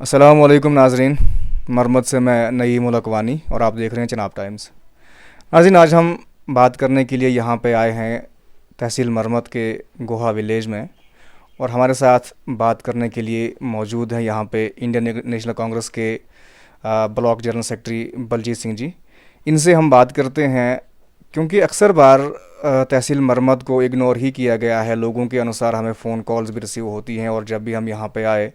अस्सलाम वालेकुम नाजरीन। मरमत से मैं नईम उल अकवानी और आप देख रहे हैं चनाब टाइम्स। नाज़रीन, आज हम बात करने के लिए यहाँ पे आए हैं तहसील मरमत के गोहा विलेज में, और हमारे साथ बात करने के लिए मौजूद हैं यहाँ पे इंडियन नेशनल कांग्रेस के block general secretary Baljeet Singh ji. इनसे हम बात करते हैं क्योंकि अक्सर बार तहसील मरमत को इग्नोर ही किया गया है। लोगों के अनुसार हमें फ़ोन कॉल्स भी रिसीव होती हैं, और जब भी हम यहाँ पे आए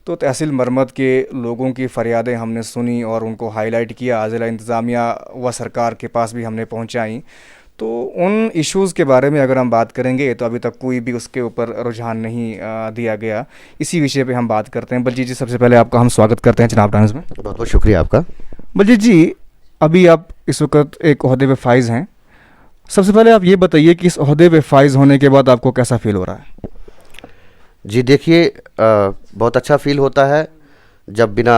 तो तहसील मरमत के लोगों की फ़रियादें हमने सुनी और उनको हाईलाइट किया, ज़िला इंतज़ामिया व सरकार के पास भी हमने पहुँचाई। तो उन इश्यूज़ के बारे में अगर हम बात करेंगे तो अभी तक कोई भी उसके ऊपर रुझान नहीं दिया गया। इसी विषय पे हम बात करते हैं। बलजीत जी, सबसे पहले आपका हम स्वागत करते हैं चनाब टाइम्स में। बहुत बहुत शुक्रिया आपका। बलजीत जी, अभी आप इस वक्त एक ओहदे पे फाइज़ हैं। सबसे पहले आप ये बताइए कि इस ओहदे पे फाइज़ होने के बाद आपको कैसा फ़ील हो रहा है? जी देखिए, बहुत अच्छा फील होता है जब बिना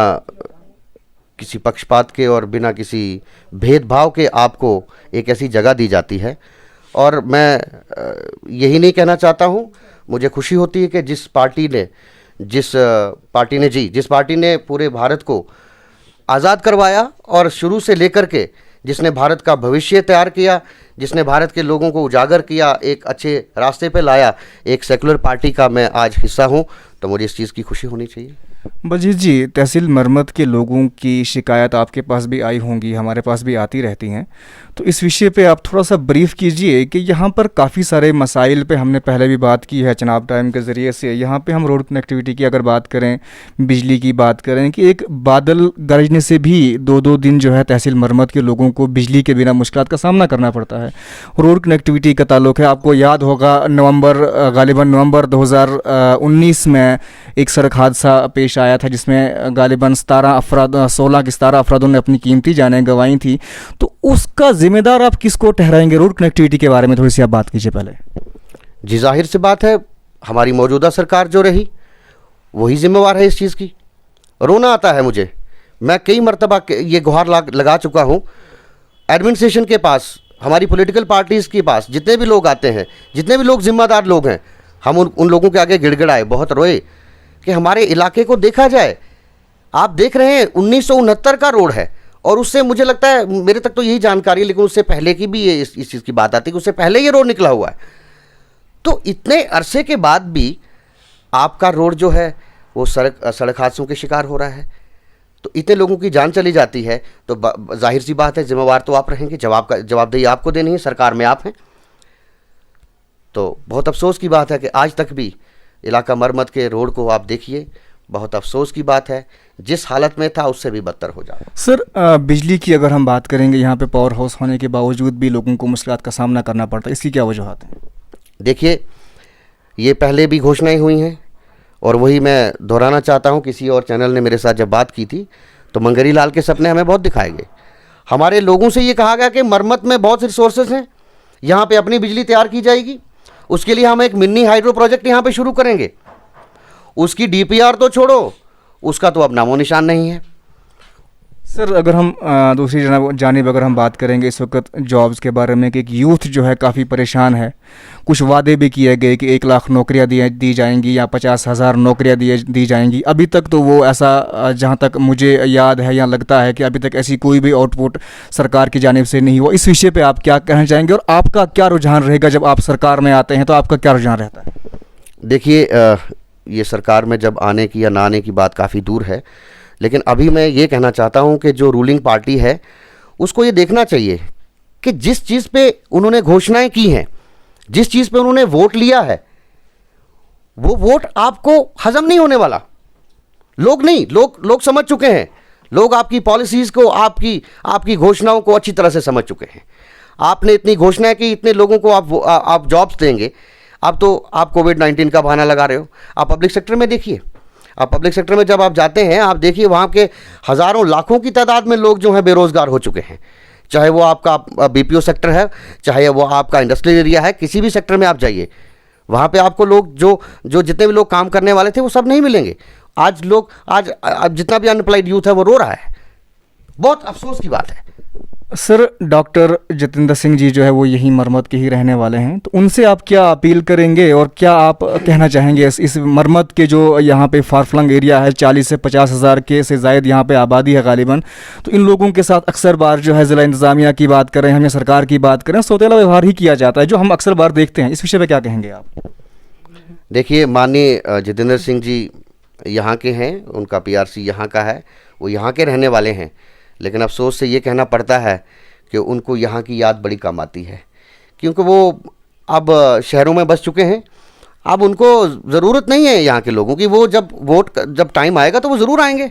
किसी पक्षपात के और बिना किसी भेदभाव के आपको एक ऐसी जगह दी जाती है। और मैं यही नहीं कहना चाहता हूँ, मुझे खुशी होती है कि जिस पार्टी ने पूरे भारत को आज़ाद करवाया और शुरू से लेकर के जिसने भारत का भविष्य तैयार किया, जिसने भारत के लोगों को उजागर किया, एक अच्छे रास्ते पे लाया, एक सेकुलर पार्टी का मैं आज हिस्सा हूं, तो मुझे इस चीज़ की खुशी होनी चाहिए। बलजीत जी, तहसील मरमत के लोगों की शिकायत आपके पास भी आई होंगी, हमारे पास भी आती रहती हैं। तो इस विषय पे आप थोड़ा सा ब्रीफ कीजिए कि यहाँ पर काफ़ी सारे मसाइल पे हमने पहले भी बात की है चनाब टाइम के ज़रिए से। यहाँ पे हम रोड कनेक्टिविटी की अगर बात करें, बिजली की बात करें, कि एक बादल गरजने से भी दो दो दिन जो है तहसील मरमत के लोगों को बिजली के बिना मुश्किलात का सामना करना पड़ता है। रोड कनेक्टिविटी का ताल्लुक है, आपको याद होगा गालिबन नवंबर 2019 में एक सड़क हादसा पेश आया था जिसमें गालिबन 16 की 17 अफरादों ने अपनी कीमती जानें गंवाई थी। तो उसका जिम्मेदार आप किसको ठहराएंगे? रोड कनेक्टिविटी के बारे में थोड़ी सी आप बात कीजिए पहले। जी जाहिर सी बात है, हमारी मौजूदा सरकार जो रही वही जिम्मेवार है इस चीज़ की। रोना आता है मुझे, मैं कई मरतबा ये गुहार लगा चुका हूँ एडमिनिस्ट्रेशन के पास, हमारी पॉलिटिकल पार्टीज़ के पास, जितने भी लोग आते हैं, जितने भी लोग जिम्मेदार लोग हैं, हम उन लोगों के आगे गिड़गिड़ाए, बहुत रोए कि हमारे इलाके को देखा जाए। आप देख रहे हैं 1969 का रोड है, और उससे मुझे लगता है, मेरे तक तो यही जानकारी है, लेकिन उससे पहले की भी इस चीज़ की बात आती है कि उससे पहले ये रोड निकला हुआ है। तो इतने अरसे के बाद भी आपका रोड जो है वो सड़क हादसों के शिकार हो रहा है। तो इतने लोगों की जान चली जाती है, तो जाहिर सी बात है जिम्मेवार तो आप रहेंगे, जवाबदेही आपको देनी है, सरकार में आप हैं। तो बहुत अफसोस की बात है कि आज तक भी इलाका मरमत के रोड को आप देखिए, बहुत अफसोस की बात है, जिस हालत में था उससे भी बदतर हो जाए। सर, बिजली की अगर हम बात करेंगे, यहाँ पे पावर हाउस होने के बावजूद भी लोगों को मुश्किलात का सामना करना पड़ता है, इसकी क्या वजूहत हैं? देखिए, ये पहले भी घोषणाएं हुई हैं, और वही मैं दोहराना चाहता हूँ। किसी और चैनल ने मेरे साथ जब बात की थी तो मंगरी लाल के सपने हमें बहुत दिखाए गए। हमारे लोगों से ये कहा गया कि मरमत में बहुत से रिसोर्सेज हैं, यहाँ पे अपनी बिजली तैयार की जाएगी, उसके लिए हम एक मिनी हाइड्रो प्रोजेक्ट यहाँ पे शुरू करेंगे। उसकी डीपीआर तो छोड़ो, उसका तो अब नामो निशान नहीं है। सर, अगर हम दूसरी जानिब अगर हम बात करेंगे इस वक्त जॉब्स के बारे में, कि एक यूथ जो है काफ़ी परेशान है। कुछ वादे भी किए गए कि 1 लाख नौकरियां दी जाएंगी या 50,000 नौकरियां दी जाएंगी। अभी तक तो वो ऐसा, जहां तक मुझे याद है या लगता है, कि अभी तक ऐसी कोई भी आउटपुट सरकार की जानिब से नहीं हुआ। इस विषय पे आप क्या कहना चाहेंगे, और आपका क्या रुझान रहेगा जब आप सरकार में आते हैं, तो आपका क्या रुझान रहता है? देखिए, ये सरकार में जब आने की या ना आने की बात काफ़ी दूर है, लेकिन अभी मैं ये कहना चाहता हूँ कि जो रूलिंग पार्टी है उसको ये देखना चाहिए कि जिस चीज़ पे उन्होंने घोषणाएं की हैं, जिस चीज़ पे उन्होंने वोट लिया है, वो वोट आपको हजम नहीं होने वाला। लोग समझ चुके हैं, लोग आपकी पॉलिसीज़ को, आपकी घोषणाओं को अच्छी तरह से समझ चुके हैं। आपने इतनी घोषणाएं की, इतने लोगों को आप जॉब्स देंगे। अब तो आप कोविड-19 का बहाना लगा रहे हो। आप पब्लिक सेक्टर में देखिए, आप पब्लिक सेक्टर में जब आप जाते हैं, आप देखिए वहाँ के हज़ारों लाखों की तादाद में लोग जो हैं बेरोज़गार हो चुके हैं। चाहे वो आपका बीपीओ सेक्टर है, चाहे वो आपका इंडस्ट्रियल एरिया है, किसी भी सेक्टर में आप जाइए, वहाँ पे आपको लोग जो जितने भी लोग काम करने वाले थे वो सब नहीं मिलेंगे। आज जितना भी अनएम्प्लॉयड यूथ है वो रो रहा है। बहुत अफसोस की बात है। सर, डॉक्टर जितेंद्र सिंह जी जो है वो यही मरमत के ही रहने वाले हैं, तो उनसे आप क्या अपील करेंगे और क्या आप कहना चाहेंगे इस मरमत के जो यहाँ पे फारफलंग एरिया है, 40 से 50 हज़ार के से ज़ायद यहाँ पे आबादी है गालिबन, तो इन लोगों के साथ अक्सर बार जो है ज़िला इंतज़ामिया की बात करें हम या सरकार की बात करें, सौतेला व्यवहार ही किया जाता है जो हम अक्सर बार देखते हैं। इस विषय पर क्या कहेंगे आप? देखिए, माननीय जितेंद्र सिंह जी यहाँ के हैं, उनका पीआरसी यहाँ का है, वो यहाँ के रहने वाले हैं, लेकिन अफसोस से ये कहना पड़ता है कि उनको यहाँ की याद बड़ी कम आती है, क्योंकि वो अब शहरों में बस चुके हैं। अब उनको ज़रूरत नहीं है यहाँ के लोगों की। वो जब टाइम आएगा तो वो ज़रूर आएंगे,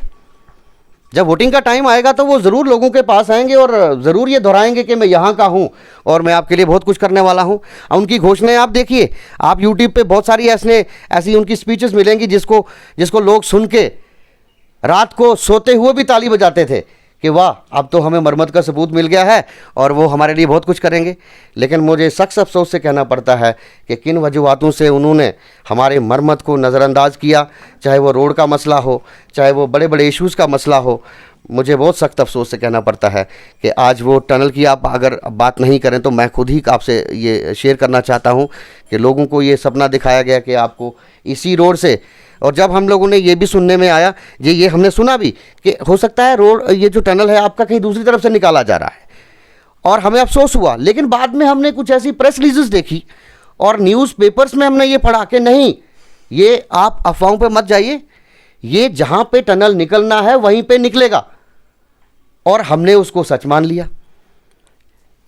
जब वोटिंग का टाइम आएगा तो वो ज़रूर लोगों के पास आएंगे और ज़रूर ये दोहराएंगे कि मैं यहाँ का हूँ और मैं आपके लिए बहुत कुछ करने वाला हूँ। उनकी घोषणाएं आप देखिए, आप यूट्यूब पे बहुत सारी ऐसी उनकी स्पीचेस मिलेंगी जिसको लोग सुन के रात को सोते हुए भी ताली बजाते थे कि वाह, अब तो हमें मरमत का सबूत मिल गया है और वो हमारे लिए बहुत कुछ करेंगे। लेकिन मुझे सख्त अफसोस से कहना पड़ता है कि किन वजूहातों से उन्होंने हमारे मरमत को नज़रअंदाज किया, चाहे वो रोड का मसला हो, चाहे वो बड़े बड़े इश्यूज़ का मसला हो। मुझे बहुत सख्त अफसोस से कहना पड़ता है कि आज वो टनल की आप अगर बात नहीं करें तो मैं खुद ही आपसे ये शेयर करना चाहता हूँ कि लोगों को ये सपना दिखाया गया कि आपको इसी रोड से, और जब हम लोगों ने ये भी सुनने में आया, ये हमने सुना भी कि हो सकता है रोड, ये जो टनल है आपका कहीं दूसरी तरफ से निकाला जा रहा है, और हमें अफसोस हुआ। लेकिन बाद में हमने कुछ ऐसी प्रेस रिलीजेस देखी और न्यूज़पेपर्स में हमने ये पढ़ा कि नहीं, ये आप अफवाहों पे मत जाइए, ये जहाँ पे टनल निकलना है वहीं पे निकलेगा, और हमने उसको सच मान लिया।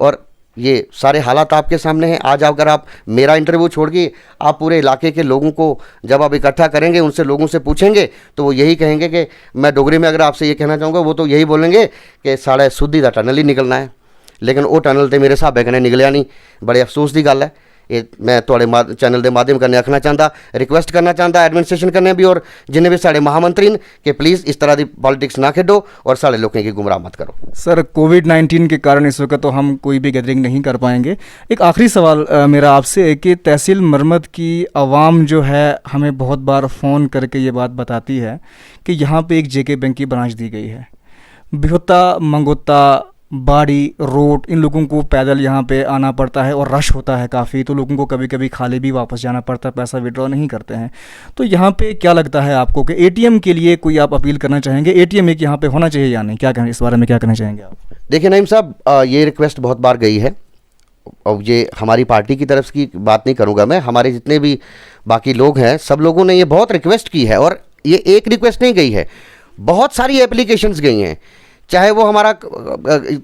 और ये सारे हालात आपके सामने हैं। आज अगर आप मेरा इंटरव्यू छोड़ के आप पूरे इलाके के लोगों को जब आप इकट्ठा करेंगे, उनसे लोगों से पूछेंगे, तो वो यही कहेंगे कि मैं डोगरी में अगर आपसे ये कहना चाहूँगा, वो तो यही बोलेंगे कि साढ़े सुद्धी दा टनल ही निकलना है। लेकिन वो टनल तो मेरे हिसाब कन्नै निकलिया नहीं। बड़े अफसोस की गल है। ये मैं थोड़े चैनल के माध्यम कन्नै आखना चाहता, रिक्वेस्ट करना चाहता एडमिनिस्ट्रेशन कन्नै भी और जिन्हें भी साढ़े महामंत्री कि प्लीज़ इस तरह की पॉलिटिक्स ना खेडो और साढ़े लोगों की गुमराह मत करो। सर, कोविड-19 के कारण इस वक्त तो हम कोई भी गैदरिंग नहीं कर पाएंगे। एक आखिरी सवाल मेरा आपसे है कि तहसील मरमत की आवाम जो है हमें बहुत बार फ़ोन करके ये बात बताती है कि यहाँ पे एक जेके बैंक की ब्रांच दी गई है। बिहुता, मंगोता, बाड़ी, रोड, इन लोगों को पैदल यहाँ पे आना पड़ता है और रश होता है काफ़ी, तो लोगों को कभी कभी खाली भी वापस जाना पड़ता है, पैसा विड्रॉ नहीं करते हैं। तो यहाँ पे क्या लगता है आपको कि एटीएम के लिए कोई आप अपील करना चाहेंगे? एटीएम एक यहाँ पे होना चाहिए या नहीं? क्या कहें इस बारे में, क्या कहना चाहेंगे आप? देखिए नईम साहब, ये रिक्वेस्ट बहुत बार गई है और ये हमारी पार्टी की तरफ की बात नहीं करूँगा मैं, हमारे जितने भी बाकी लोग हैं सब लोगों ने ये बहुत रिक्वेस्ट की है। और ये एक रिक्वेस्ट नहीं गई है, बहुत सारी एप्लीकेशंस गई हैं। चाहे वो हमारा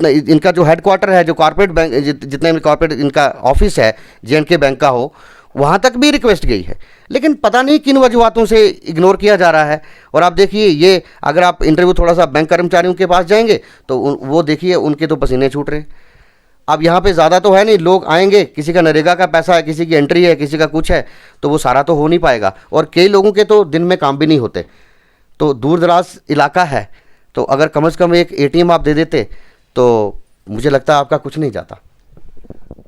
इनका जो हेडक्वार्टर है, जो कॉर्पोरेट बैंक, जितने भी कॉर्पोरेट इनका ऑफिस है J&K बैंक का हो, वहाँ तक भी रिक्वेस्ट गई है। लेकिन पता नहीं किन वजूहातों से इग्नोर किया जा रहा है। और आप देखिए, ये अगर आप इंटरव्यू थोड़ा सा बैंक कर्मचारियों के पास जाएंगे तो वो देखिए उनके तो पसीने छूट रहे हैं। अब यहाँ पे ज़्यादा तो है नहीं, लोग आएंगे, किसी का नरेगा का पैसा है, किसी की एंट्री है, किसी का कुछ है, तो वो सारा तो हो नहीं पाएगा। और कई लोगों के तो दिन में काम भी नहीं होते, तो दूर दराज इलाका है, तो अगर कम से कम एक एटीएम आप दे देते तो मुझे लगता है आपका कुछ नहीं जाता।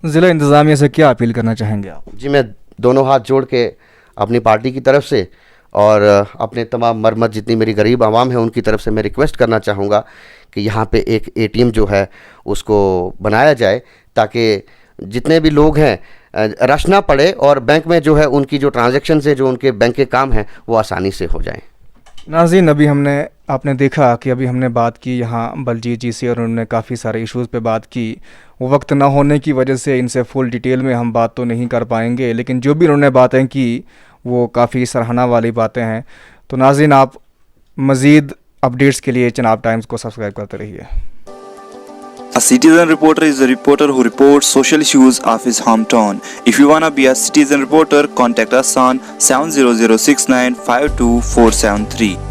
ज़िला इंतज़ामिया से क्या अपील करना चाहेंगे आप? जी, मैं दोनों हाथ जोड़ के अपनी पार्टी की तरफ से और अपने तमाम मरमत जितनी मेरी गरीब आवाम है उनकी तरफ से मैं रिक्वेस्ट करना चाहूँगा कि यहाँ पे एक एटीएम जो है उसको बनाया जाए, ताकि जितने भी लोग हैं रश ना पड़े और बैंक में जो है उनकी जो ट्रांजैक्शन है, जो उनके बैंक के काम हैं, वो आसानी से हो जाएं। नाज़रीन, अभी आपने देखा कि अभी हमने बात की यहाँ बलजीत जी से और उन्होंने काफ़ी सारे इश्यूज़ पे बात की। वो वक्त ना होने की वजह से इनसे फुल डिटेल में हम बात तो नहीं कर पाएंगे, लेकिन जो भी उन्होंने बातें की वो काफ़ी सराहना वाली बातें हैं। तो नाज़रीन, आप मज़ीद अपडेट्स के लिए चिनाब टाइम्स को सब्सक्राइब करते रहिए। A citizen reporter is a reporter who reports social issues of his hometown. If you wanna be a citizen reporter, contact us on 70069 52473.